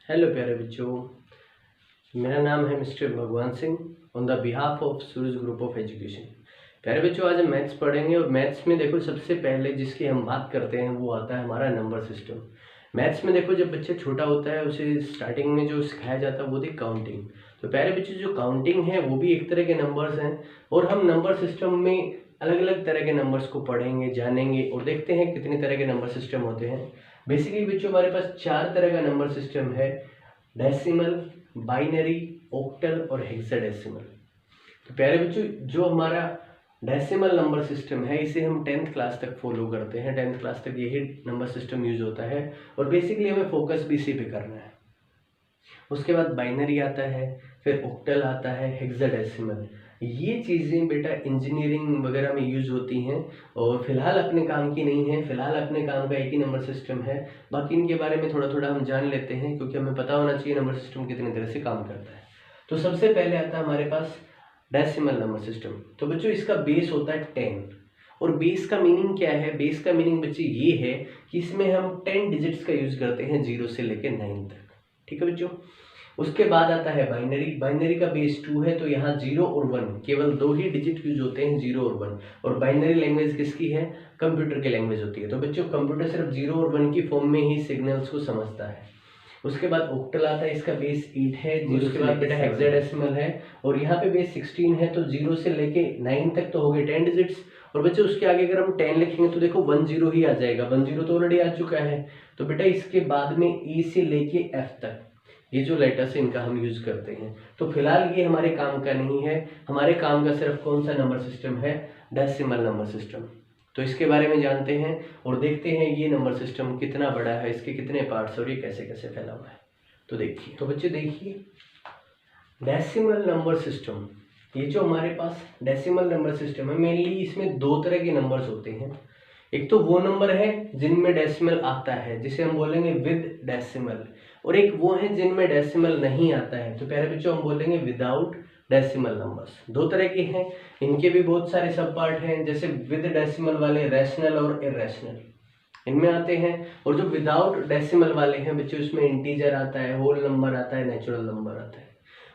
Hello प्यारे बच्चों, मेरा नाम है मिस्टर भगवान Singh on the behalf of Suraj group of education. प्यारे बच्चों, आज हम मैथ्स पढ़ेंगे और मैथ्स में देखो सबसे पहले जिसकी हम बात करते हैं वो आता है हमारा नंबर सिस्टम। मैथ्स में देखो जब बच्चा छोटा होता है उसे स्टार्टिंग में जो सिखाया जाता है वो थी काउंटिंग। तो प्यारे बच्चों, जो काउंटिंग है वो भी एक तरह के नंबर्स हैं और हम नंबर सिस्टम में अलग अलग तरह के नंबर्स को पढ़ेंगे, जानेंगे और देखते हैं कितने तरह के नंबर सिस्टम होते हैं। बेसिकली बच्चों हमारे पास 4 तरह का नंबर सिस्टम है: डेसिमल, बाइनरी, ऑक्टल और हेक्साडेसिमल। तो प्यारे बच्चों, जो हमारा डेसिमल नंबर सिस्टम है इसे हम 10th क्लास तक फॉलो करते हैं। 10th क्लास तक यही नंबर सिस्टम यूज होता है और बेसिकली हमें फोकस भी इसी पे करना है। उसके बाद बाइनरी आता है, फिर ऑक्टल आता है, हेक्साडेसिमल। ये चीज़ें बेटा इंजीनियरिंग वगैरह में यूज होती हैं और फिलहाल अपने काम की नहीं है। फिलहाल अपने काम का एक ही नंबर सिस्टम है, बाकी इनके बारे में थोड़ा थोड़ा हम जान लेते हैं क्योंकि हमें पता होना चाहिए नंबर सिस्टम कितनी तरह से काम करता है। तो सबसे पहले आता है हमारे पास डेसिमल नंबर सिस्टम। तो बच्चों इसका बेस होता है 10 और बेस का मीनिंग क्या है? बेस का मीनिंग बच्चे ये है कि इसमें हम 10 डिजिट्स का यूज करते हैं 0 से लेकर 9 तक। ठीक है बच्चों। उसके बाद आता है बाइनरी। बाइनरी का बेस 2 है, तो यहाँ 0 और 1 केवल 2 ही डिजिट यूज होते हैं, 0 और 1। और बाइनरी लैंग्वेज किसकी है? कंप्यूटर की लैंग्वेज होती है। तो बच्चों कंप्यूटर सिर्फ 0 और 1 की फॉर्म में ही सिग्नल्स को समझता है। उसके बाद ऑक्टल आता है, इसका बेस 8 है। उसके बाद बेटा हेक्साडेसिमल है और यहाँ पे बेस 16 है, तो 0 से लेके 9 तक तो हो गए 10 डिजिट्स। और बच्चों उसके आगे अगर हम 10 लिखेंगे तो देखो 10 ही आ जाएगा। 10 तो ऑलरेडी आ चुका है। तो बेटा इसके बाद में E से लेके F तक ये जो लेटर्स है इनका हम यूज करते हैं। तो फिलहाल ये हमारे काम का नहीं है। हमारे काम का सिर्फ कौन सा नंबर सिस्टम है? Decimal number system. तो इसके बारे में जानते हैं और देखते हैं ये नंबर सिस्टम कितना बड़ा है, इसके कितने पार्ट्स और ये कैसे कैसे फैला हुआ है। तो देखिए, तो बच्चे देखिए, डेसिमल नंबर सिस्टम, ये जो हमारे पास डेसिमल नंबर सिस्टम है मेनली इसमें 2 तरह के नंबर्स होते हैं। एक तो वो नंबर है जिनमें डेसिमल आता है जिसे हम बोलेंगे विद डेसिमल, और एक वो है जिनमें डेसिमल नहीं आता है। तो प्यारे बच्चों हम बोलेंगे विदाउट डेसिमल नंबर्स। 2 तरह के हैं, इनके भी बहुत सारे सब पार्ट हैं। जैसे विद डेसिमल वाले रैशनल और इरेशनल इनमें आते हैं, और जो विदाउट डेसिमल वाले हैं बच्चों उसमें इंटीजर आता है, होल नंबर आता है, नेचुरल नंबर आता है।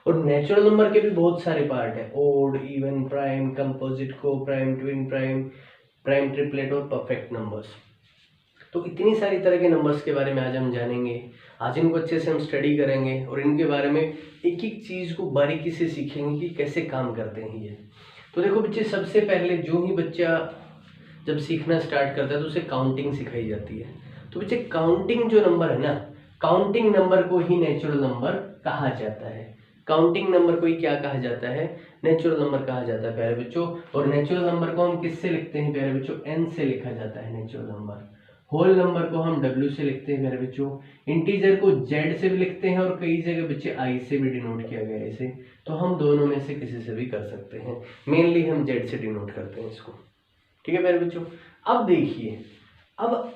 और नेचुरल नंबर के भी बहुत सारे पार्ट हैं: ओड, इवन, प्राइम, कंपोजिट, को prime, twin prime, prime triplet और परफेक्ट नंबर्स। तो इतनी सारी तरह के नंबर्स के बारे में आज हम जानेंगे। आज इनको अच्छे से हम स्टडी करेंगे और इनके बारे में एक एक चीज़ को बारीकी से सीखेंगे कि कैसे काम करते हैं ये। तो देखो बच्चे, सबसे पहले जो ही बच्चा जब सीखना स्टार्ट करता है तो उसे काउंटिंग सिखाई जाती है। तो बच्चे काउंटिंग जो नंबर है ना, काउंटिंग नंबर को ही नेचुरल नंबर कहा जाता है। काउंटिंग नंबर को ही क्या कहा जाता है? नेचुरल नंबर कहा जाता है प्यारे बच्चों। और नेचुरल नंबर को हम किससे लिखते हैं प्यारे बच्चों? n से लिखा जाता है नेचुरल नंबर। होल नंबर को हम w से लिखते हैं प्यारे बच्चों। इंटीजर को z से भी लिखते हैं और कई जगह बच्चे i से भी डिनोट किया गया है इसे। तो हम दोनों में से किसी से भी कर सकते हैं, मेनली हम z से डिनोट करते हैं इसको। ठीक है प्यारे बच्चों। अब देखिए, अब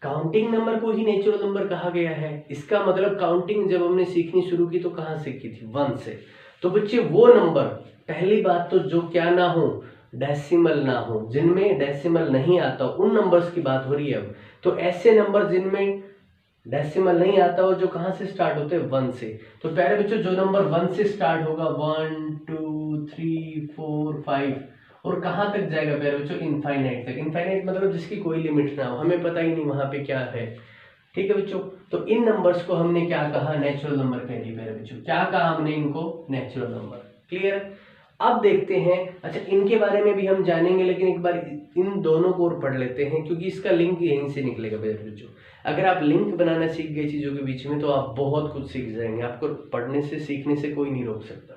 काउंटिंग नंबर को ही नेचुरल नंबर कहा गया है, इसका मतलब काउंटिंग जब हमने सीखनी शुरू की तो कहाँ से की थी? 1 से। तो बच्चे वो नंबर, पहली बात तो जो क्या ना हो, डेसिमल ना हो, जिनमें डेसिमल नहीं आता उन नंबर्स की बात हो रही है अब। तो ऐसे नंबर जिनमें डेसिमल नहीं आता हो जो कहाँ से स्टार्ट होते हैं? 1 से। तो प्यारे बच्चों जो नंबर 1 से स्टार्ट होगा, 1 2 3 4 5 और कहाँ तक जाएगा प्यारे बच्चों? इनफाइनाइट तक। इनफाइनाइट मतलब जिसकी कोई लिमिट ना हो, हमें पता ही नहीं वहां पे क्या है। ठीक है बच्चों। तो इन नंबर्स को हमने क्या कहा? नेचुरल नंबर कह दिए प्यारे बच्चों। क्या कहा हमने इनको? Natural number. क्लियर? अब देखते हैं, अच्छा इनके बारे में भी हम जानेंगे, लेकिन एक बार इन दोनों को और पढ़ लेते हैं क्योंकि इसका लिंक यहीं से निकलेगा प्यारे बच्चों। अगर आप लिंक बनाना सीख गए चीजों के बीच में तो आप बहुत कुछ सीख जाएंगे। आपको पढ़ने से, सीखने से कोई नहीं रोक सकता।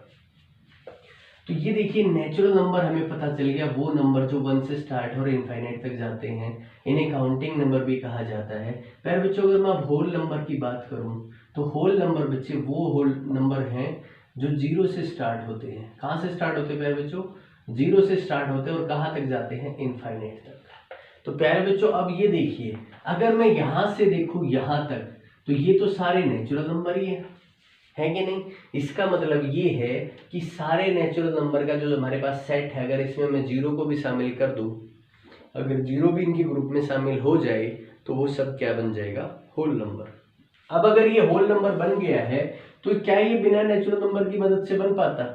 तो ये देखिए, नेचुरल नंबर हमें पता चल गया, वो नंबर जो 1 से स्टार्ट और इनफाइनाइट तक जाते हैं, इन्हें काउंटिंग नंबर भी कहा जाता है। प्यारे बच्चों अगर मैं होल नंबर की बात करूं तो होल नंबर बच्चे वो होल नंबर हैं जो 0 से स्टार्ट होते हैं। कहाँ से स्टार्ट होते हैं प्यारे बच्चों? 0 से स्टार्ट होते हैं और कहाँ तक जाते हैं? इनफाइनाइट तक। तो प्यारे बच्चों अब ये देखिए, अगर मैं यहाँ से देखूँ यहाँ तक तो ये तो सारे नेचुरल नंबर ही है कि नहीं? इसका मतलब ये है कि सारे नेचुरल नंबर का जो हमारे पास सेट है, अगर इसमें मैं 0 को भी शामिल कर दूं, अगर 0 भी इनके ग्रुप में शामिल हो जाए तो वो सब क्या बन जाएगा? Whole number. अब अगर ये होल नंबर बन गया है तो क्या ये बिना नेचुरल नंबर की मदद से बन पाता?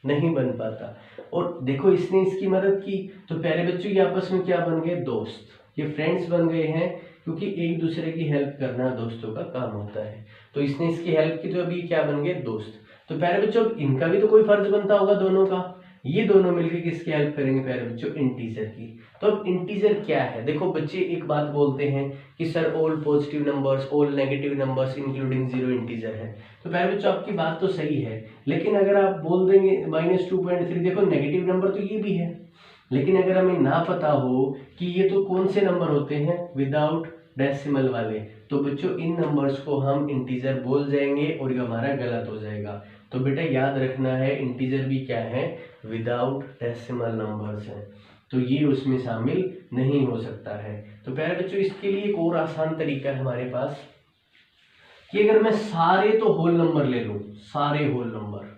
नहीं बन पाता। और देखो इसने इसकी मदद की तो प्यारे बच्चों ये आपस में क्या बन गए? दोस्त। ये फ्रेंड्स बन गए हैं क्योंकि एक दूसरे की हेल्प करना दोस्तों का काम होता है। तो इसने इसकी हेल्प की तो अभी क्या बन गए? दोस्त। तो प्यारे बच्चों इनका भी तो कोई फर्ज बनता होगा दोनों का। ये दोनों मिलकर किसकी हेल्प करेंगे प्यारे बच्चों? इंटीजर की। तो अब इंटीजर क्या है? देखो बच्चे एक बात बोलते हैं कि sir all positive numbers, all negative numbers including zero integer है। तो प्यारे बच्चों आपकी बात तो सही है, लेकिन अगर आप बोल देंगे -2.3, देखो नेगेटिव नंबर तो ये भी है, लेकिन अगर हमें ना पता हो कि ये तो कौन से नंबर होते हैं विदाउट डेसिमल वाले, तो बच्चों इन नंबर्स को हम इंटीजर बोल जाएंगे और ये हमारा गलत हो जाएगा। तो बेटा याद रखना है इंटीजर भी क्या है? विदाउट डेसिमल नंबर्स हैं, तो ये उसमें शामिल नहीं हो सकता है। तो प्यारे बच्चों इसके लिए एक और आसान तरीका है हमारे पास कि अगर मैं सारे तो होल नंबर ले लूं, सारे whole number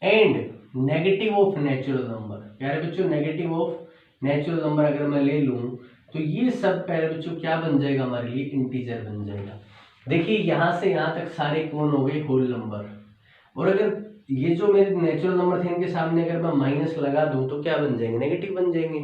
and negative of natural number, प्यारे बच्चों नेगेटिव ऑफ नेचुरल नंबर अगर मैं ले लूं तो ये सब प्यारे बच्चों क्या बन जाएगा? हमारे लिए इंटीजर बन जाएगा। देखिए यहां से यहां तक सारे कौन हो गए? Whole number. और अगर ये जो मेरे नेचुरल नंबर थे इनके सामने अगर मैं माइनस लगा दूं तो क्या बन जाएंगे? नेगेटिव बन जाएंगे।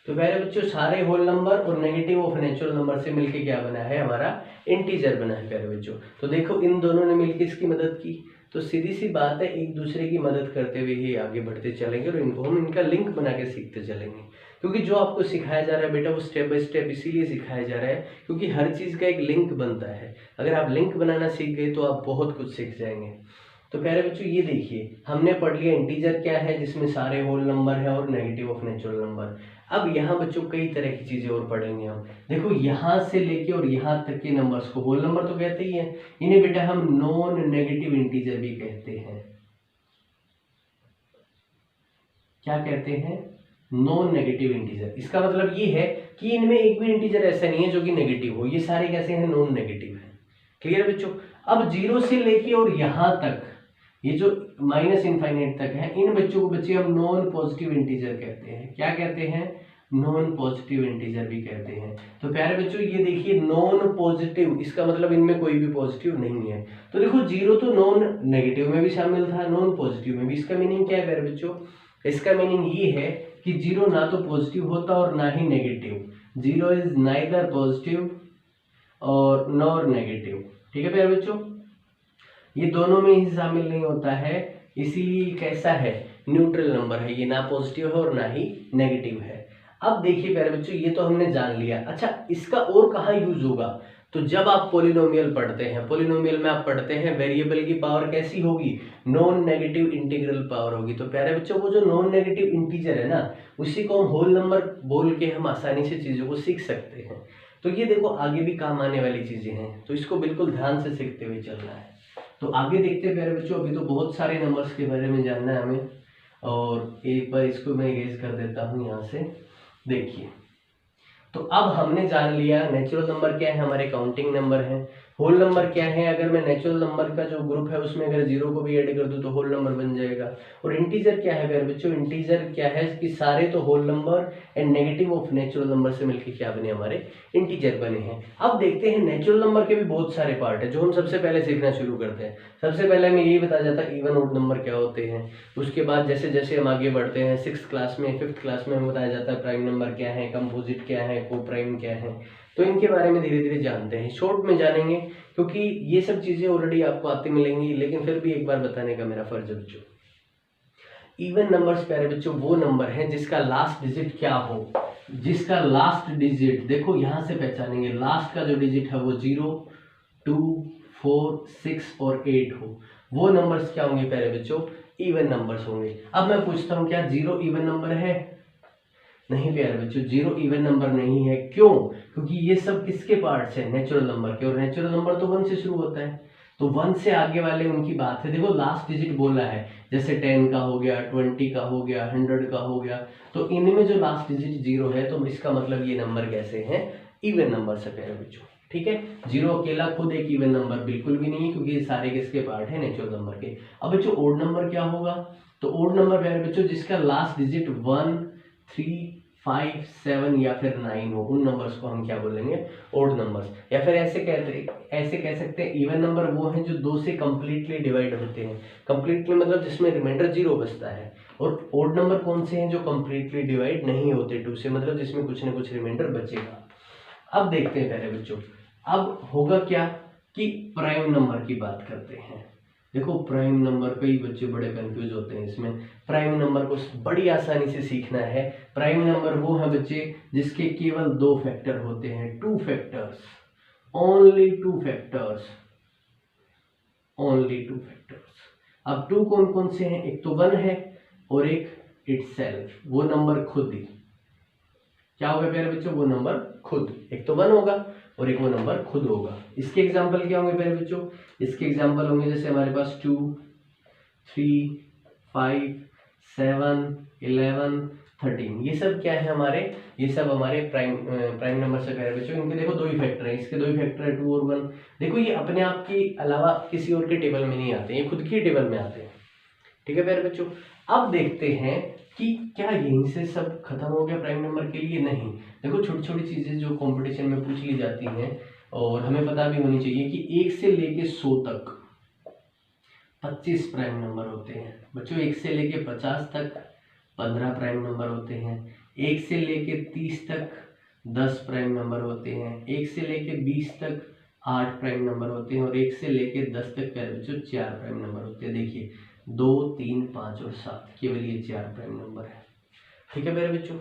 तो प्यारे बच्चों सारे होल नंबर और नेगेटिव ऑफ नेचुरल नंबर से मिलके क्या बना है? हमारा इंटीजर बना है प्यारे बच्चों। तो देखो इन दोनों ने मिलकर इसकी मदद की, तो सीधी सी बात है एक दूसरे की मदद करते हुए ही आगे बढ़ते चलेंगे और इनको हम इनका लिंक बना के सीखते चलेंगे। क्योंकि जो आपको सिखाया जा रहा है बेटा वो स्टेप बाय स्टेप इसीलिए सिखाया जा रहा है क्योंकि हर चीज़ का एक लिंक बनता है। अगर आप लिंक बनाना सीख गए तो आप बहुत कुछ सीख जाएंगे। तो प्यारे बच्चों ये देखिए हमने पढ़ लिया इंटीजर क्या है जिसमें सारे होल नंबर है और नेगेटिव ऑफ नेचुरल नंबर। अब यहाँ बच्चों कई तरह की चीजें और पढ़ेंगे हम। देखो यहाँ से लेके और यहाँ तक के नंबर्स को होल नंबर तो कहते ही हैं, इन्हें बेटा हम नॉन नेगेटिव इंटीजर भी कहते हैं। क्या कहते हैं? Non negative integer. इसका मतलब ये है कि इनमें एक भी इंटीजर ऐसा नहीं है जो कि नेगेटिव हो, ये सारे कैसे हैं? नॉन नेगेटिव है। क्लियर बच्चों? अब जीरो से लेके और यहाँ तक ये जो -इनफाइनाइट तक है इन बच्चों को बच्चे हम नॉन पॉजिटिव इंटीजर कहते हैं। क्या कहते हैं? नॉन पॉजिटिव इंटीजर भी कहते हैं। तो प्यारे बच्चों ये देखिए नॉन पॉजिटिव, इसका मतलब इनमें कोई भी पॉजिटिव नहीं है। तो देखो जीरो तो नॉन नेगेटिव में भी शामिल था, नॉन पॉजिटिव में भी। इसका मीनिंग क्या है प्यारे बच्चों? इसका मीनिंग ये है कि जीरो ना तो पॉजिटिव होता और ना ही negative. Zero is neither positive और नॉर नेगेटिव। ठीक है प्यारे बच्चों, ये दोनों में ही शामिल नहीं होता है, इसीलिए कैसा है? न्यूट्रल नंबर है, ये ना पॉजिटिव है और ना ही नेगेटिव है। अब देखिए प्यारे बच्चों ये तो हमने जान लिया। अच्छा इसका और कहाँ यूज होगा? तो जब आप पोलिनोमियल पढ़ते हैं, पोलिनोमियल में आप पढ़ते हैं वेरिएबल की पावर कैसी होगी? नॉन नेगेटिव इंटीग्रल पावर होगी। तो प्यारे बच्चों वो जो नॉन नेगेटिव इंटीजर है ना उसी को हम होल नंबर बोल के हम आसानी से चीज़ों को सीख सकते हैं। तो ये देखो आगे भी काम आने वाली चीज़ें हैं, तो इसको बिल्कुल ध्यान से सीखते हुए चलना है। तो आगे देखते हैं प्यारे बच्चों, अभी तो बहुत सारे नंबर्स के बारे में जानना है हमें, और एक बार इसको मैं इरेज कर देता हूँ यहाँ से। देखिए तो अब हमने जान लिया नेचुरल नंबर क्या है, हमारे काउंटिंग नंबर हैं। होल नंबर क्या है? अगर मैं नेचुरल नंबर का जो ग्रुप है उसमें अगर जीरो को भी ऐड कर दूं तो होल नंबर बन जाएगा। और इंटीजर क्या है प्यारे बच्चों? इंटीजर क्या है कि सारे तो whole number and negative of natural number से मिलकर क्या बने? हमारे इंटीजर बने हैं। अब देखते हैं नेचुरल नंबर के भी बहुत सारे पार्ट है जो हम सबसे पहले सीखना शुरू करते हैं। सबसे पहले हमें यही बताया जाता है इवन ऑड नंबर क्या होते हैं। उसके बाद जैसे जैसे हम आगे बढ़ते हैं 6th क्लास में 5th क्लास में हमें बताया जाता है प्राइम नंबर क्या है, कंपोजिट क्या है, को प्राइम क्या है। तो इनके बारे में धीरे धीरे जानते हैं, शॉर्ट में जानेंगे क्योंकि ये सब चीजें ऑलरेडी आपको आती मिलेंगी, लेकिन फिर भी एक बार बताने का मेरा फर्ज है बच्चों। इवन नंबर्स प्यारे बच्चों वो नंबर है जिसका लास्ट डिजिट क्या हो, जिसका लास्ट डिजिट देखो यहाँ से पहचानेंगे, लास्ट का जो डिजिट है वो 0, 2, 4, 6 और 8 हो, वो नंबर्स क्या होंगे प्यारे बच्चों? इवन नंबर्स होंगे। अब मैं पूछता हूँ क्या 0 इवन नंबर है? नहीं प्यारे बच्चों 0 इवन नंबर नहीं है। क्यों? क्योंकि ये सब किसके पार्ट्स हैं? नेचुरल नंबर के, और नेचुरल नंबर तो 1 से शुरू होता है, तो 1 से आगे वाले उनकी बात है। देखो लास्ट डिजिट बोला है, जैसे 10 का हो गया, 20 का हो गया, 100 का हो गया, तो इनमें जो लास्ट डिजिट 0 है तो इसका मतलब ये नंबर कैसे हैं? इवन नंबर से प्यारे बच्चों। ठीक है, 0 अकेला खुद एक इवन नंबर बिल्कुल भी नहीं है क्योंकि ये सारे किसके पार्ट है? नेचुरल नंबर के। अब बच्चों ओड नंबर क्या होगा? तो ओड नंबर प्यारे बच्चों जिसका लास्ट डिजिट 1, 3, 5, 7 या फिर 9 हो, उन नंबर्स को हम क्या बोलेंगे, ओड नंबर्स। या फिर ऐसे कह सकते हैं इवन नंबर वो हैं जो 2 से कंप्लीटली डिवाइड होते हैं। कंप्लीटली मतलब जिसमें रिमाइंडर 0 बचता है। और ओड नंबर कौन से हैं, जो कंप्लीटली डिवाइड नहीं होते 2 से, मतलब जिसमें कुछ ना कुछ रिमाइंडर बचेगा। अब देखते हैं पहले बच्चों, अब होगा क्या कि प्राइम नंबर की बात करते हैं। देखो प्राइम नंबर, कई बच्चे बड़े कंफ्यूज होते हैं इसमें। प्राइम नंबर को बड़ी आसानी से सीखना है। प्राइम नंबर वो है बच्चे जिसके केवल 2 फैक्टर होते हैं, 2 factors, only 2 factors, only 2 factors. अब 2 कौन कौन से हैं, एक तो 1 है और एक इटसेल्फ, वो नंबर खुद ही। क्या होगा प्यारे बच्चों, वो नंबर खुद, एक तो 1 होगा और एक वो नंबर खुद होगा। इसके एग्जाम्पल क्या होंगे प्यारे बच्चों, इसके एग्जाम्पल होंगे जैसे हमारे पास 2, 3, 5, 7, 11, 13, ये सब क्या है हमारे, ये सब हमारे प्राइम नंबर से प्यारे बच्चों। इनके देखो 2 ही फैक्टर है, इसके 2 ही फैक्टर है, 2 और 1। देखो ये अपने आप के अलावा किसी और के टेबल में नहीं आते, ये खुद की टेबल में आते हैं। ठीक है प्यारे बच्चों, अब देखते हैं कि क्या यहीं से सब खत्म हो गया प्राइम नंबर के लिए, नहीं। देखो छोटी छोटी चीजें जो कंपटीशन में पूछ ली जाती हैं और हमें पता भी होनी चाहिए कि 1 से लेके 100 तक 25 प्राइम नंबर होते हैं बच्चों। 1 से लेके 50 तक 15 प्राइम नंबर होते हैं। 1 से लेके 30 तक 10 प्राइम नंबर होते हैं। 1 से लेके 20 तक 8 प्राइम नंबर होते हैं और 1 से लेके 10 तक प्यारे बच्चों 4 प्राइम नंबर होते हैं। देखिए 2, 3, 5 और 7, केवल ये 4 प्राइम नंबर है। ठीक है मेरे बच्चों,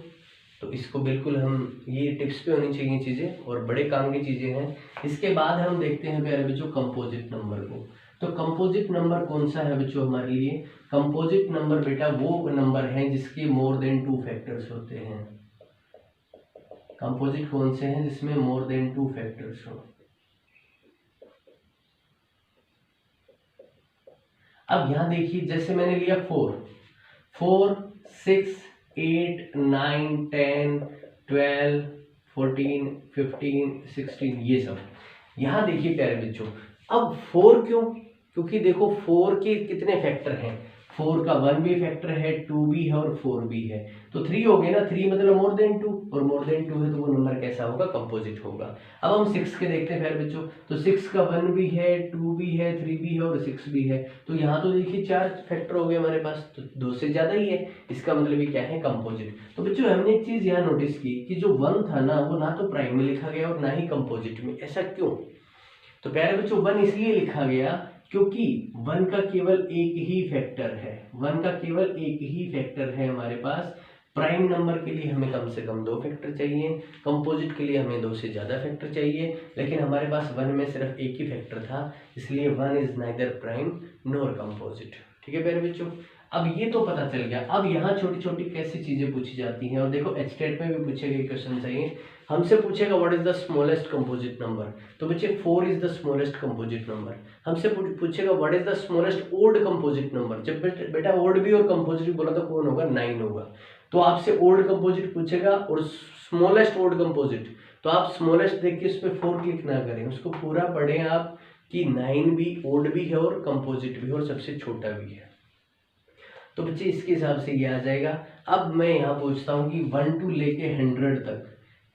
तो इसको बिल्कुल हम, ये टिप्स पे होनी चाहिए चीज़ें और बड़े काम की चीज़ें हैं। इसके बाद हम देखते हैं प्यारे बच्चों कंपोजिट नंबर को। तो कंपोजिट नंबर कौन सा है बच्चों हमारे लिए, कंपोजिट नंबर बेटा वो नंबर है जिसके मोर देन 2 फैक्टर्स होते हैं। कंपोजिट कौन से हैं जिसमें मोर देन 2 फैक्टर्स हो। अब यहां देखिए जैसे मैंने लिया 4, 6, 8, 9, 10, 12, 14, 15, 16, ये सब। यहां देखिए प्यारे बच्चों, अब 4 क्यों, क्योंकि देखो 4 के कितने फैक्टर हैं, 4 का 1 भी फैक्टर है, 2 भी है और 4 भी है, तो 3 हो गए ना। 3 मतलब मोर देन 2, और मोर देन 2 है तो वो नंबर कैसा होगा, कंपोजिट होगा। अब हम 6 के देखते हैं प्यारे बच्चों, तो 6 का 1 भी है, 2 भी है, 3 भी है और 6 भी है, तो यहाँ तो देखिए 4 फैक्टर हो गए हमारे पास, तो 2 से ज्यादा ही है, इसका मतलब ये क्या है, कंपोजिट। तो बच्चों हमने एक चीज यहाँ नोटिस की कि जो 1 था ना, वो ना तो प्राइम में लिखा गया और ना ही कंपोजिट में। ऐसा क्यों, तो प्यारे बच्चों 1 इसलिए लिखा गया क्योंकि 1 का केवल एक ही फैक्टर है, 1 का केवल एक ही फैक्टर है हमारे पास। प्राइम नंबर के लिए हमें कम से कम 2 फैक्टर चाहिए, कंपोजिट के लिए हमें 2 से ज़्यादा फैक्टर चाहिए, लेकिन हमारे पास 1 में सिर्फ एक ही फैक्टर था, इसलिए 1 is neither prime nor composite. ठीक है प्यारे बच्चों, अब ये तो पता चल गया। अब यहाँ छोटी छोटी कैसी चीज़ें पूछी जाती हैं, और देखो एचटेट में भी पूछे गए क्वेश्चन चाहिए, हमसे पूछेगा what is the smallest composite number, तो बच्चे 4 is the smallest composite number. हमसे पूछेगा what is the smallest odd composite number, जब बेटा ओड भी और कंपोजिट बोला तो कौन होगा, 9 होगा। तो आपसे ओड कंपोजिट पूछेगा और स्मॉलेस्ट ओड कंपोजिट, तो आप स्मॉलेस्ट देख के उस पर 4 क्लिक ना करें, उसको पूरा पढ़ें आप कि 9 भी ओड भी है और कंपोजिट भी है और सबसे छोटा भी है। तो बच्चे इसके हिसाब से ये आ जाएगा। अब मैं यहाँ पूछता हूँ कि 1 to लेके 100 तक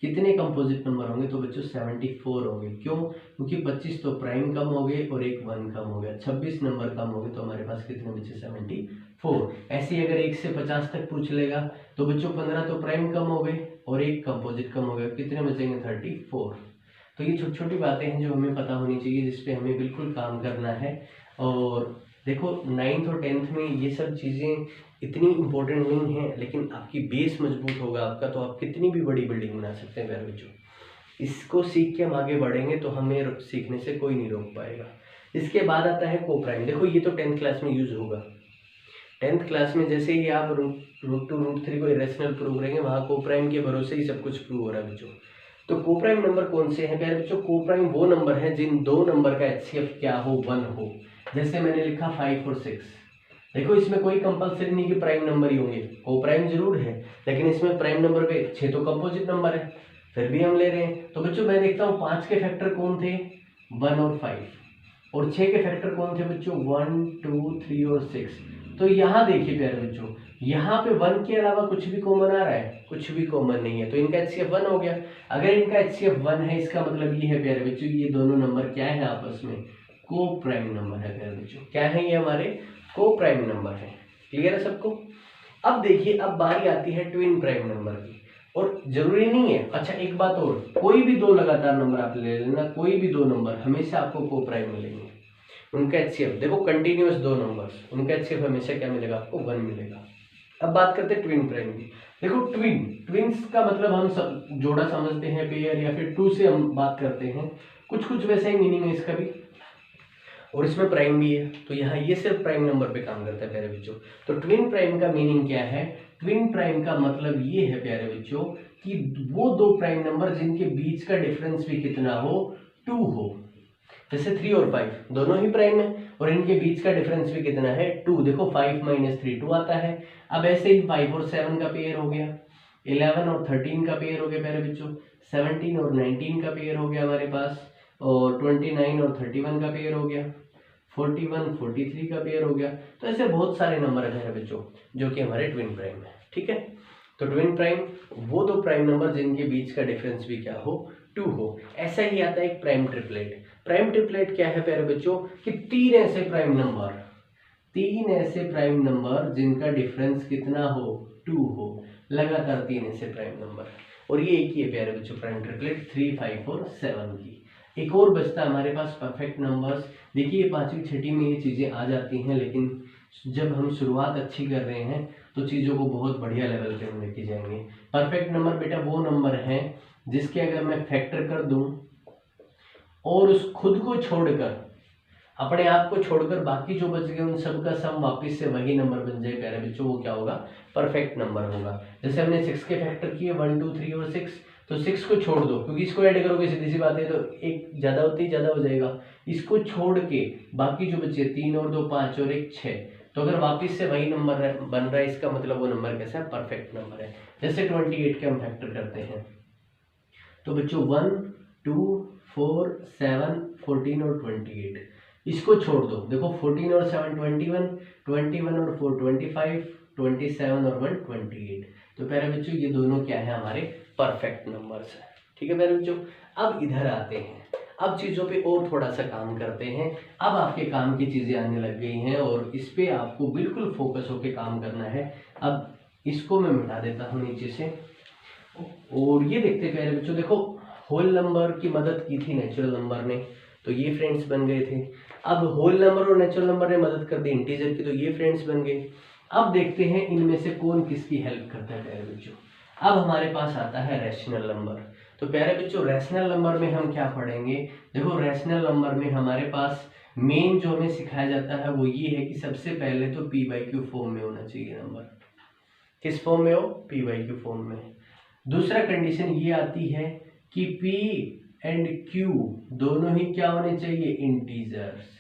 कितने कंपोजिट नंबर होंगे, तो बच्चों 74 होंगे। क्यों, क्योंकि 25 तो प्राइम कम हो गए और एक 1 कम हो गया, 26 नंबर कम हो गए, तो हमारे पास कितने बच्चे 74। ऐसे ही अगर 1 से 50 तक पूछ लेगा तो बच्चों 15 तो प्राइम कम हो गए और एक कंपोजिट कम हो गया, कितने बचेंगे 34। तो ये छोटी छोटी बातें हैं जो हमें पता होनी चाहिए, जिसपे हमें बिल्कुल काम करना है। और देखो 9th और 10th में ये सब चीज़ें इतनी इम्पोर्टेंट नहीं है, लेकिन आपकी बेस मजबूत होगा आपका, तो आप कितनी भी बड़ी बिल्डिंग बना सकते हैं प्यारे बच्चों। इसको सीख के हम आगे बढ़ेंगे तो हमें सीखने से कोई नहीं रोक पाएगा। इसके बाद आता है कोप्राइम। देखो ये तो 10th क्लास में यूज होगा। 10th क्लास में जैसे ही आप रूट 2 रूट 3 को इरेशनल प्रूव करेंगे, वहाँ कोप्राइम के भरोसे ही सब कुछ प्रूव हो रहा है बच्चों। तो कोप्राइम नंबर कौन से हैं प्यारे बच्चों, कोप्राइम वो नंबर है जिन 2 नंबर का एचसीएफ क्या हो, 1 हो। जैसे मैंने लिखा 5 और 6, देखो इसमें कोई कंपलसरी नहीं कि प्राइम नंबर ही होंगे, कोप्राइम जरूर है, लेकिन इसमें प्राइम नंबर पे 6 तो कंपोजिट नंबर है, फिर भी हम ले रहे हैं। तो बच्चों मैं देखता हूँ 5 के फैक्टर कौन थे, 1 और 5, और 6 के फैक्टर कौन थे बच्चों, 1, 2, 3 और 6। तो यहाँ देखिए प्यारे बच्चों, यहाँ पे 1 के अलावा कुछ भी कॉमन आ रहा है? कुछ भी कॉमन नहीं है, तो इनका HCF 1 हो गया। अगर इनका HCF 1 है, इसका मतलब ये है प्यारे बच्चों, ये दोनों नंबर क्या है आपस में? को प्राइम नंबर है प्यारे बच्चों। क्या है ये? हमारे को प्राइम नंबर है। क्लियर है सबको? अब देखिए, अब बारी आती है ट्विन प्राइम नंबर की, और जरूरी नहीं है। अच्छा एक बात और, कोई भी दो लगातार नंबर आप ले लेना, कोई भी दो नंबर हमेशा आपको को प्राइम मिलेंगे। उनका HCF देखो, कंटिन्यूअस दो नंबर्स, उनका HCF हमेशा क्या मिलेगा आपको? 1 मिलेगा। अब बात करते हैं ट्विन प्राइम की। देखो ट्विन्स का मतलब हम जोड़ा समझते हैं, पेयर, या फिर 2 से हम बात करते हैं, कुछ वैसा ही मीनिंग है इसका भी, और इसमें प्राइम भी है। तो यहाँ ये सिर्फ प्राइम नंबर पे काम करता है प्यारे बच्चों। तो ट्विन प्राइम का मीनिंग क्या है? ट्विन प्राइम का मतलब ये है प्यारे बच्चों कि वो दो प्राइम नंबर जिनके बीच का डिफरेंस भी कितना हो? 2 हो। जैसे 3 और 5 दोनों ही प्राइम है, और इनके बीच का डिफरेंस भी कितना है? 2। देखो 5 - 3 2 आता है। अब ऐसे ही 5 और 7 का पेयर हो गया, 11 और 13 का पेयर हो गया प्यारे बच्चों, 17 और 19 का पेयर हो गया हमारे पास, और 29 और 31 का पेयर हो गया, 41 43 का पेयर हो गया। तो ऐसे बहुत सारे नंबर है मेरे बच्चों जो कि हमारे ट्विन प्राइम है। ठीक है, तो ट्विन प्राइम वो दो प्राइम नंबर जिनके बीच का डिफरेंस भी क्या हो? 2 हो। ऐसा ही आता है एक प्राइम ट्रिपलेट। प्राइम ट्रिपलेट क्या है प्यारे बच्चों कि तीन ऐसे प्राइम नंबर जिनका डिफरेंस कितना हो? 2 हो। लगातार तीन ऐसे प्राइम नंबर, और ये एक ही है प्यारे बच्चों प्राइम ट्रिपलेट 3 5 और 7 की। एक और बचता है हमारे पास परफेक्ट नंबर्स। देखिए 5वीं 6वीं में ये चीज़ें आ जाती हैं, लेकिन जब हम शुरुआत अच्छी कर रहे हैं तो चीज़ों को बहुत बढ़िया लेवल पे हम लेके जाएंगे। परफेक्ट नंबर बेटा वो नंबर है जिसके अगर मैं फैक्टर कर दूं और उस खुद को छोड़कर, अपने आप को छोड़कर बाकी जो बच गए उन सब का सम वापस से वही नंबर बन जाए प्यारे बच्चों, वो क्या होगा? परफेक्ट नंबर होगा। जैसे हमने 6 के फैक्टर किए 1 2 3 और 6, तो 6 को छोड़ दो क्योंकि इसको ऐड करोगे सीधी सी बात है तो एक ज़्यादा होती है, ज़्यादा हो जाएगा। इसको छोड़ के बाकी जो बचे 3 और 2 5 और 1 6, तो अगर वापस से वही नंबर बन रहा है, इसका मतलब वो नंबर कैसा है? परफेक्ट नंबर है। जैसे 28 के हम फैक्टर करते हैं, तो बच्चों 1 2 4 7 14 और 28, इसको छोड़ दो। देखो 14 और 7 21, 21 और 4 25, 27 और 1 28। तो प्यारे बच्चों ये दोनों क्या है? हमारे परफेक्ट नंबर्स है। ठीक है प्यारे बच्चों, अब इधर आते हैं, अब चीज़ों पे और थोड़ा सा काम करते हैं। अब आपके काम की चीज़ें आने लग गई हैं और इस पे आपको बिल्कुल फोकस होके काम करना है। अब इसको मैं मिटा देता हूँ नीचे से, और ये देखते प्यारे बच्चों, देखो होल नंबर की मदद की थी नेचुरल नंबर ने, तो ये फ्रेंड्स बन गए थे। अब होल नंबर और नेचुरल नंबर ने मदद कर दी इंटीजर की, तो ये फ्रेंड्स बन गए। अब देखते हैं इनमें से कौन किसकी हेल्प करता है प्यारे बच्चों। अब हमारे पास आता है रैशनल नंबर। तो प्यारे बच्चों रैशनल नंबर में हम क्या पढ़ेंगे? देखो रैशनल नंबर में हमारे पास मेन जो हमें सिखाया जाता है वो ये है कि सबसे पहले तो p/q फॉर्म में होना चाहिए नंबर। किस फॉर्म में हो? p/q फॉर्म में। दूसरा कंडीशन ये आती है कि p एंड q दोनों ही क्या होने चाहिए? इंटीजर्स।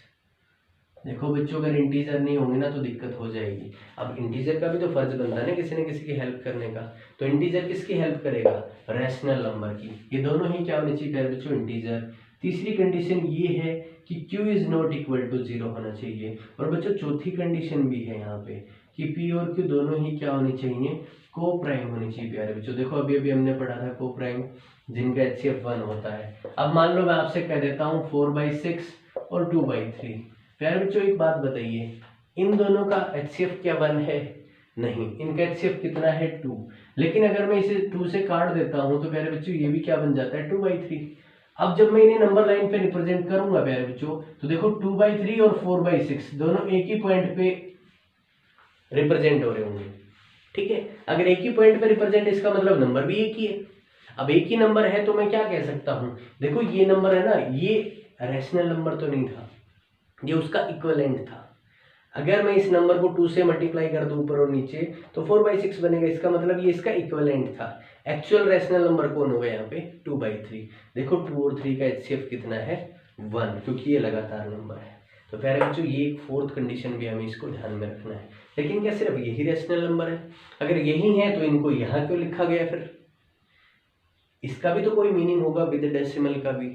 देखो बच्चों अगर इंटीजर नहीं होंगे ना तो दिक्कत हो जाएगी। अब इंटीजर का भी तो फर्ज बनता है ना किसी न किसी की हेल्प करने का, तो इंटीजर किसकी हेल्प करेगा? रैशनल नंबर की। ये दोनों ही क्या होने चाहिए प्यारे बच्चों? इंटीजर। तीसरी कंडीशन ये है कि q is not equal to 0 होना चाहिए। और बच्चों चौथी कंडीशन भी है यहाँ पे कि p और q दोनों ही क्या होनी चाहिए? को प्राइम होनी चाहिए प्यारे बच्चों। देखो अभी अभी हमने पढ़ा था को प्राइम जिनका HCF 1 होता है। अब मान लो मैं आपसे कह देता हूँ 4/6 और 2/3। प्यारे बच्चों एक बात बताइए, इन दोनों का HCF क्या 1 है? नहीं, इनका HCF कितना है? 2। लेकिन अगर मैं इसे 2 से काट देता हूं तो प्यारे बच्चों ये भी क्या बन जाता है? 2/3। अब जब मैं इन्हें नंबर लाइन पे रिप्रेजेंट करूंगा प्यारे बच्चों, तो देखो 2/3 और 4/6 दोनों एक ही पॉइंट पे रिप्रेजेंट हो रहे होंगे। ठीक है, अगर एक ही पॉइंट पे रिप्रेजेंट, इसका मतलब नंबर भी एक ही है। अब एक ही नंबर है तो मैं क्या कह सकता हूँ? देखो ये नंबर है ना, ये रैशनल नंबर तो नहीं था, ये उसका इक्विवेलेंट था। अगर मैं इस नंबर को 2 से मल्टीप्लाई कर दूं ऊपर और नीचे तो 4/6 बनेगा। इसका मतलब ये इसका इक्विवेलेंट था। एक्चुअल रैशनल नंबर कौन होगा यहाँ पे? 2/3। देखो 2 और 3 का HCF कितना है? 1, क्योंकि ये लगातार नंबर है। तो प्यारे बच्चों ये एक फोर्थ कंडीशन भी हमें इसको ध्यान में रखना है। लेकिन क्या सिर्फ यही रैशनल नंबर है? अगर यही है तो इनको यहाँ क्यों लिखा गया? फिर इसका भी तो कोई मीनिंग होगा विद डेसिमल का भी।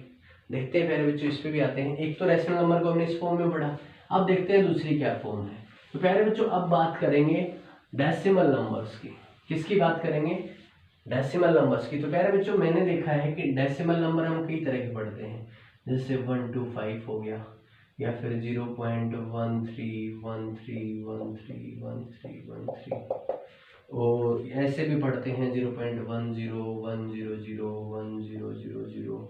देखते हैं प्यारे बच्चों, इस पे भी आते हैं। एक तो रैशनल नंबर को हमने इस फॉर्म में पढ़ा, अब देखते हैं दूसरी क्या फॉर्म है। तो प्यारे बच्चों अब बात करेंगे डेसिमल नंबर्स की। किसकी बात करेंगे? डेसिमल नंबर्स की। तो प्यारे बच्चों मैंने देखा है कि डेसिमल नंबर हम कई तरह के पढ़ते हैं, जैसे 1 to 5 हो गया, या फिर 0.13131313, और ऐसे भी पढ़ते हैं 0.1010001000,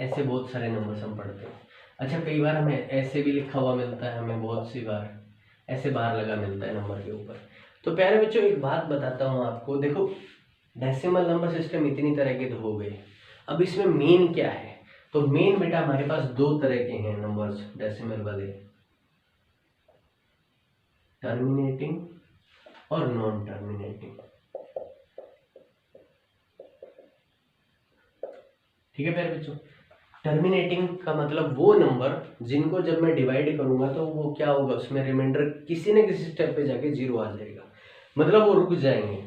ऐसे बहुत सारे नंबर्स हम पढ़ते हैं। अच्छा, कई बार हमें ऐसे भी लिखा हुआ मिलता है, हमें बहुत सी बार ऐसे बाहर लगा मिलता है नंबर के ऊपर। तो प्यारे बच्चों एक बात बताता हूँ आपको, देखो डेसिमल नंबर सिस्टम इतनी तरह के तो हो गए, अब इसमें मेन क्या है? तो मेन बेटा हमारे पास दो तरह के हैं नंबर्स डेसिमल वाले, टर्मिनेटिंग और नॉन टर्मिनेटिंग। ठीक है प्यारे बच्चों, टर्मिनेटिंग का मतलब वो नंबर जिनको जब मैं डिवाइड करूंगा तो वो क्या होगा, उसमें रिमाइंडर किसी न किसी स्टेप पे जाके जीरो आ जाएगा, मतलब वो रुक जाएंगे।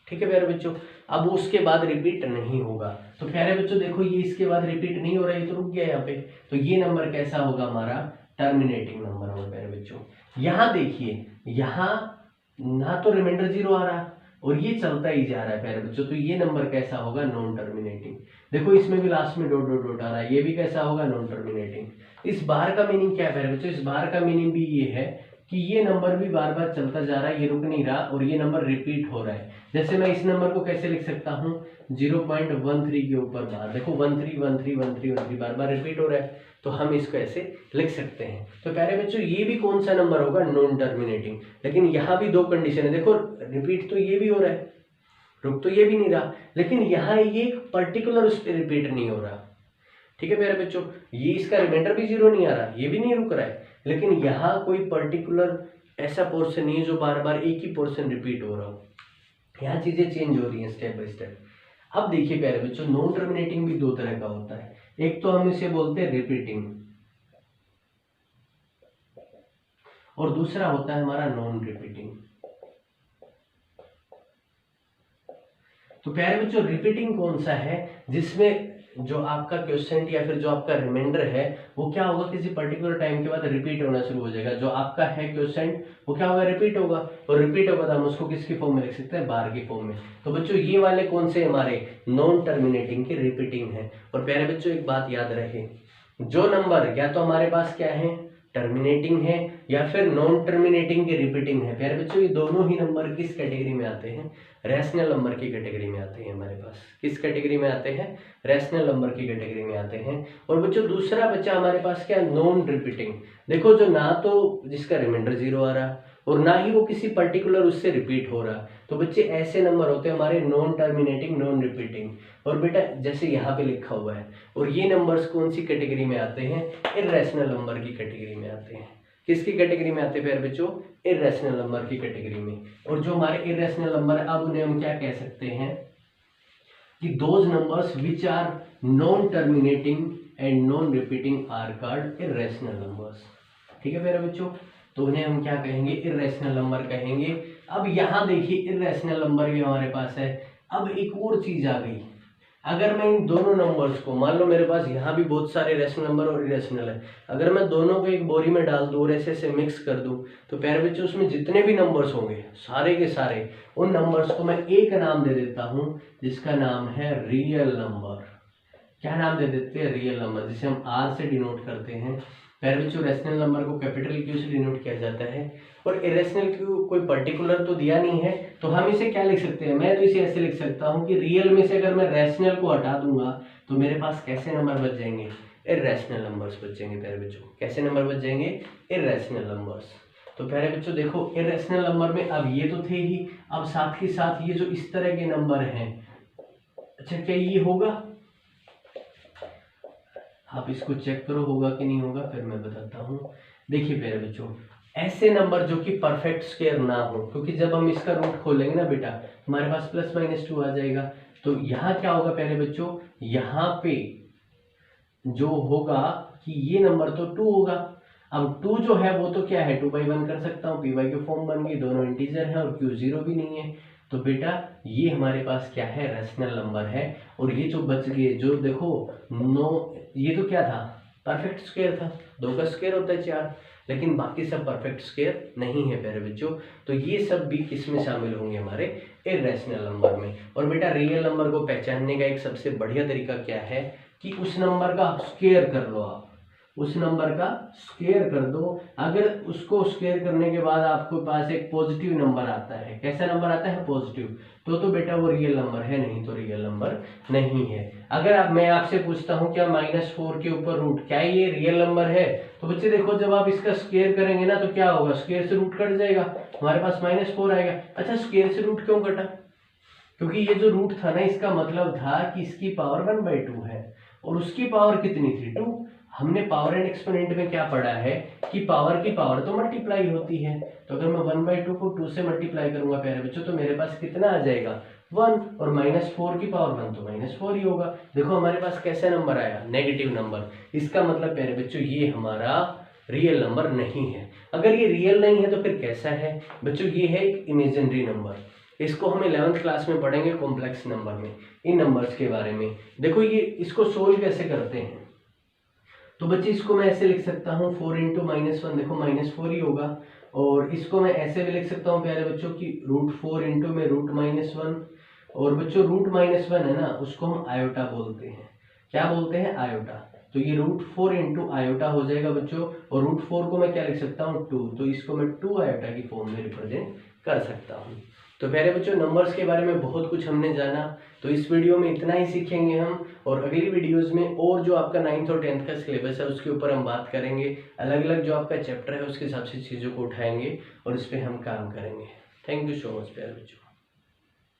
ठीक है प्यारे बच्चों, अब उसके बाद रिपीट नहीं होगा। तो प्यारे बच्चों देखो ये इसके बाद रिपीट नहीं हो रहा है, ये तो रुक गया यहाँ पे, तो ये नंबर कैसा होगा हमारा? टर्मिनेटिंग नंबर होगा प्यारे बच्चों। यहाँ देखिए, यहाँ ना तो रिमाइंडर जीरो आ रहा और ये चलता ही जा रहा है प्यारे बच्चों, तो ये नंबर कैसा होगा? Non terminating. देखो इसमें भी लास्ट में डॉट डॉट डॉट आ रहा है, ये भी कैसा होगा? Non terminating. इस बार का मीनिंग क्या है प्यारे बच्चों? इस बार का मीनिंग भी ये है कि ये नंबर भी बार बार चलता जा रहा है, ये रुक नहीं रहा और ये नंबर रिपीट हो रहा है। जैसे मैं इस नंबर को कैसे लिख सकता हूँ? 0.13 के ऊपर बार देखो 13131313 बार बार रिपीट हो रहा है, तो हम इसको ऐसे लिख सकते हैं। तो प्यारे बच्चों ये भी कौन सा नंबर होगा? Non terminating. लेकिन यहाँ भी दो कंडीशन है, देखो रिपीट तो ये भी हो रहा है, रुक तो ये भी नहीं रहा, लेकिन यहाँ ये पर्टिकुलर उस पर रिपीट नहीं हो रहा। ठीक है प्यारे बच्चों, ये इसका रिमाइंडर भी जीरो नहीं आ रहा, ये भी नहीं रुक रहा है, लेकिन यहाँ कोई पर्टिकुलर ऐसा पोर्शन नहीं है जो बार बार एक ही पोर्शन रिपीट हो रहा हो। यहाँ चीजें चेंज हो रही हैं स्टेप बाय स्टेप। अब देखिए प्यारे बच्चों, नॉन टर्मिनेटिंग भी दो तरह का होता है, एक तो हम इसे बोलते हैं रिपीटिंग और दूसरा होता है हमारा नॉन रिपीटिंग। तो प्यारे बच्चों रिपीटिंग कौन सा है? जिसमें जो आपका क्वेश्चन या फिर जो आपका रिमाइंडर है वो क्या होगा, किसी पर्टिकुलर टाइम के बाद रिपीट होना शुरू हो जाएगा। जो आपका है क्वेश्चन वो क्या होगा? रिपीट होगा, और रिपीट होगा तो हम उसको किसकी फॉर्म में लिख सकते हैं? बार की फॉर्म में। तो बच्चों ये वाले कौन से हमारे नॉन टर्मिनेटिंग की रिपीटिंग है। और प्यारे बच्चों एक बात याद रहे, जो नंबर या तो हमारे पास क्या है? टर्मिनेटिंग है, या फिर नॉन टर्मिनेटिंग की रिपीटिंग है। प्यारे बच्चों ये दोनों ही नंबर किस कैटेगरी में आते हैं? रैशनल नंबर की कैटेगरी में आते हैं हमारे पास। किस कैटेगरी में आते हैं? रैशनल नंबर की कैटेगरी में आते हैं। और बच्चों दूसरा बच्चा हमारे पास क्या? Non repeating. देखो जो ना तो जिसका रिमाइंडर जीरो आ रहा और ना ही वो किसी पर्टिकुलर उससे रिपीट हो रहा, तो बच्चे ऐसे नंबर होते हैं हमारे नॉन टर्मिनेटिंग नॉन रिपीटिंग। और बेटा जैसे यहाँ पे लिखा हुआ है, और ये नंबर्स कौन सी कैटेगरी में आते हैं? इर्रेशनल नंबर की कैटेगरी में आते हैं। किसकी कैटेगरी में आते हैं प्यारे बच्चों? इर्रेशनल नंबर की कैटेगरी में। और जो हमारे इर्रेशनल नंबर है, अब उन्हें हम क्या कह सकते हैं कि those numbers which are non terminating and non repeating are called irrational numbers. ठीक है प्यारे बच्चों, तो उन्हें हम क्या कहेंगे? इर्रेशनल नंबर कहेंगे। अब यहाँ देखिए इर्रेशनल नंबर भी हमारे पास है। अब एक और चीज आ गई, अगर मैं इन दोनों नंबर्स को, मान लो मेरे पास यहाँ भी बहुत सारे रैशनल नंबर और इरेशनल है, अगर मैं दोनों को एक बोरी में डाल दूँ और ऐसे ऐसे मिक्स कर दूँ, तो प्यारे बच्चों उसमें जितने भी नंबर्स होंगे सारे के सारे उन नंबर्स को मैं एक नाम दे देता हूँ जिसका नाम है रियल नंबर। क्या नाम दे देते हैं? रियल नंबर, जिसे हम आर से डिनोट करते हैं। प्यारे बच्चों रैशनल नंबर को कैपिटल क्यू से डिनोट किया जाता है, और इरेशनल क्यू कोई पर्टिकुलर तो दिया नहीं है, तो हम इसे क्या लिख सकते हैं? मैं तो इसे ऐसे लिख सकता हूँ कि रियल में से अगर मैं रैशनल को हटा दूंगा तो मेरे पास कैसे नंबर बच जाएंगे? इर्रेशनल नंबर्स बचेंगे प्यारे बच्चों। कैसे नंबर बच जाएंगे? Irrational numbers. तो प्यारे बच्चों देखो इर्रेशनल नंबर में अब ये तो थे ही, अब साथ ही साथ ये जो इस तरह के नंबर हैं, अच्छा क्या ये होगा? आप इसको चेक करो होगा कि नहीं होगा, फिर मैं बताता हूँ। देखिए प्यारे बच्चों, ऐसे नंबर जो कि परफेक्ट स्क्वायर ना हो, क्योंकि जब हम इसका रूट खोलेंगे ना बेटा, हमारे पास +-2 आ जाएगा। तो यहाँ क्या होगा प्यारे बच्चों? यहाँ पे जो होगा कि ये नंबर तो 2 होगा। अब 2 जो है वो तो क्या है? 2/1 कर सकता हूँ, py की फॉर्म बन गई, दोनों इंटीजर है और q 0 भी नहीं है। तो बेटा ये हमारे पास क्या है? रैशनल नंबर है। और ये जो बच गए, जो देखो 9, ये तो क्या था? परफेक्ट स्क्वायर था, 2 का स्क्वायर होता है 4, लेकिन बाकी सब परफेक्ट स्क्वायर नहीं है प्यारे बच्चों। तो ये सब भी किस में शामिल होंगे, हमारे इर्रेशनल नंबर में। और बेटा रियल नंबर को पहचानने का एक सबसे बढ़िया तरीका क्या है कि उस नंबर का स्क्वायर कर लो आप, उस नंबर का स्क्वायर कर दो। अगर उसको स्क्वायर करने के बाद आपके पास एक पॉजिटिव नंबर आता है, कैसा नंबर आता है, पॉजिटिव, तो बेटा वो रियल नंबर है, नहीं तो रियल नंबर नहीं है। अगर मैं आपसे पूछता हूं क्या -4 के ऊपर रूट, क्या ये रियल नंबर है? तो बच्चे देखो जब आप इसका स्क्वायर करेंगे ना तो क्या होगा, स्क्वायर से रूट कट जाएगा, हमारे पास -4 आएगा। अच्छा स्क्वायर से रूट क्यों कटा? क्योंकि ये जो रूट था ना इसका मतलब था कि इसकी पावर 1/2 है और उसकी पावर कितनी थी, 2। हमने पावर एंड एक्सपोनेंट में क्या पढ़ा है कि पावर की पावर तो मल्टीप्लाई होती है, तो अगर मैं 1/2 को 2 से मल्टीप्लाई करूंगा प्यारे बच्चों तो मेरे पास कितना आ जाएगा, 1, और -4 की पावर 1 तो -4 ही होगा। देखो हमारे पास कैसा नंबर आया, नेगेटिव नंबर। इसका मतलब प्यारे बच्चों ये हमारा रियल नंबर नहीं है। अगर ये रियल नहीं है तो फिर कैसा है बच्चों, ये है एक इमेजिनरी नंबर। इसको हम 11th क्लास में पढ़ेंगे कॉम्प्लेक्स नंबर में, इन नंबर्स के बारे में। देखो ये इसको सोल्व कैसे करते हैं, तो बच्चे इसको मैं ऐसे लिख सकता हूँ 4 × -1, देखो -4 ही होगा। और इसको मैं ऐसे भी लिख सकता हूँ प्यारे बच्चों की √4 × में √-1। और बच्चों √-1 है ना, उसको हम आयोटा बोलते हैं। क्या बोलते हैं, आयोटा। तो ये √4 × आयोटा हो जाएगा बच्चों, और √4 को मैं क्या लिख सकता हूँ, 2, तो इसको मैं 2 आयोटा की फॉर्म में रिप्रेजेंट कर सकता हूँ। तो प्यारे बच्चों नंबर्स के बारे में बहुत कुछ हमने जाना, तो इस वीडियो में इतना ही सीखेंगे हम, और अगली वीडियोस में और जो आपका 9th और 10th का सिलेबस है उसके ऊपर हम बात करेंगे। अलग अलग जो आपका चैप्टर है उसके हिसाब से चीज़ों को उठाएंगे और इस पर हम काम करेंगे। थैंक यू सो मच प्यारे बच्चों।